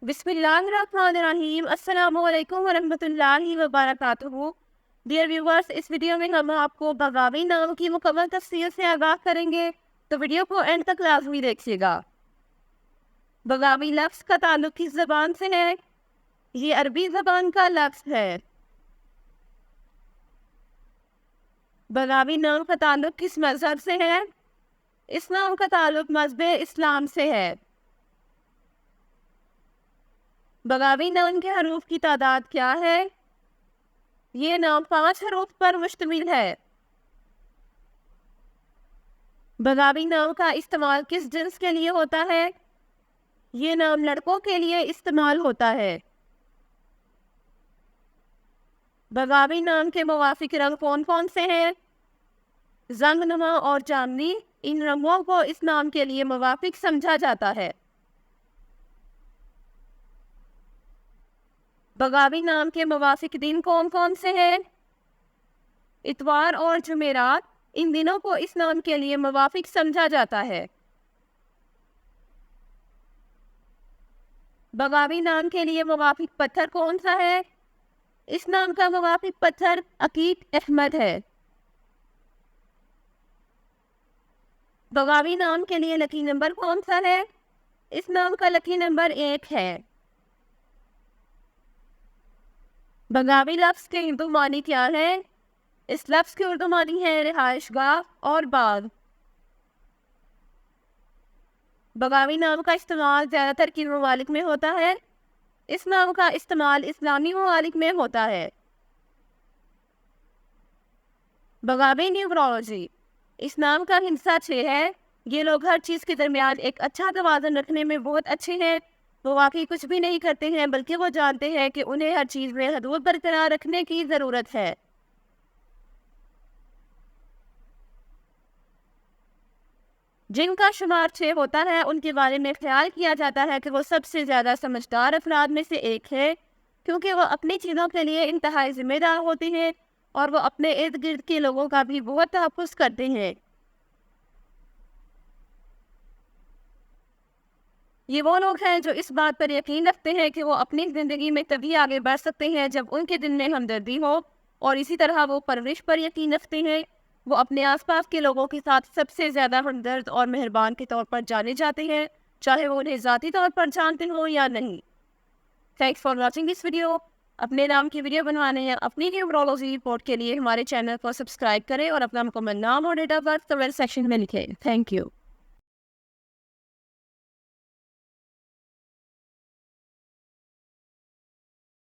बिस्मिल्लाहिर्रहमानिर्रहीम। अस्सलाम वालेकुम वरहमतुल्लाहि वबरकातुहू। डियर व्यूवर्स, इस वीडियो में हम आपको बगावी नाम की मुकम्मल तफसीर से आगाह करेंगे, तो वीडियो को एंड तक लाजमी देखिएगा। बगावी लफ्ज़ का ताल्लुक किस ज़बान से है? ये अरबी ज़बान का लफ्ज़ है। बगावी नाम का ताल्लुक किस मज़हब से है? इस नाम का ताल्लुक मज़हब इस्लाम से है। बगावी नाम के हरूफ की तादाद क्या है? ये नाम 5 हरूफ पर मुश्तमिल है। बगावी नाम का इस्तेमाल किस जिन्स के लिए होता है? ये नाम लड़कों के लिए इस्तेमाल होता है। बगावी नाम के मुवाफिक रंग कौन कौन से हैं? जंगनुमा और जामनी, इन रंगों को इस नाम के लिए मुवाफिक समझा जाता है। बगावी नाम के मुवाफिक दिन कौन कौन से हैं? इतवार और जुमेरात, इन दिनों को इस नाम के लिए मुवाफिक समझा जाता है। बगावी नाम के लिए मुवाफिक पत्थर कौन सा है? इस नाम का मुवाफिक पत्थर अकीक अहमद है। बगावी नाम के लिए लकी नंबर कौन सा है? इस नाम का लकी नंबर 1 है। बगावी लफ्ज़ के उर्दू मानी क्या है? इस लफ्ज़ की उर्दू मानी है रिहाइशगाह और बाग। बगावी नाम का इस्तेमाल ज़्यादातर किन ममालिक में होता है? इस नाम का इस्तेमाल इस्लामी ममालिक में होता है। बगावी न्यूमरोलॉजी, इस नाम का हिस्सा 6 है। ये लोग हर चीज़ के दरमियान एक अच्छा तवाज़ुन रखने में बहुत अच्छे हैं। वो वाकई कुछ भी नहीं करते हैं, बल्कि वो जानते हैं कि उन्हें हर चीज़ में हदूद बरकरार रखने की ज़रूरत है। जिनका शुमार 6 होता है, उनके बारे में ख्याल किया जाता है कि वो सबसे ज़्यादा समझदार अफराद में से एक है, क्योंकि वो अपनी चीज़ों के लिए इंतहाई जिम्मेदार होते हैं और वो अपने इर्द गिर्द के लोगों का भी बहुत तहफ़्फ़ुज़ करते हैं। ये वो लोग हैं जो इस बात पर यकीन रखते हैं कि वो अपनी ज़िंदगी में तभी आगे बढ़ सकते हैं जब उनके दिल में हमदर्दी हो, और इसी तरह वो परवरिश पर यकीन रखते हैं। वो अपने आसपास के लोगों के साथ सबसे ज़्यादा हमदर्द और मेहरबान के तौर पर जाने जाते हैं, चाहे वो उन्हें ज़ाती तौर पर जानते हो या नहीं। Thanks for watching this video. अपने नाम की वीडियो बनवाने या अपनी न्यूमरोलॉजी रिपोर्ट के लिए हमारे चैनल को सब्सक्राइब करें और अपना मुकम्मल नाम और date of birth comment section में लिखें। Thank you.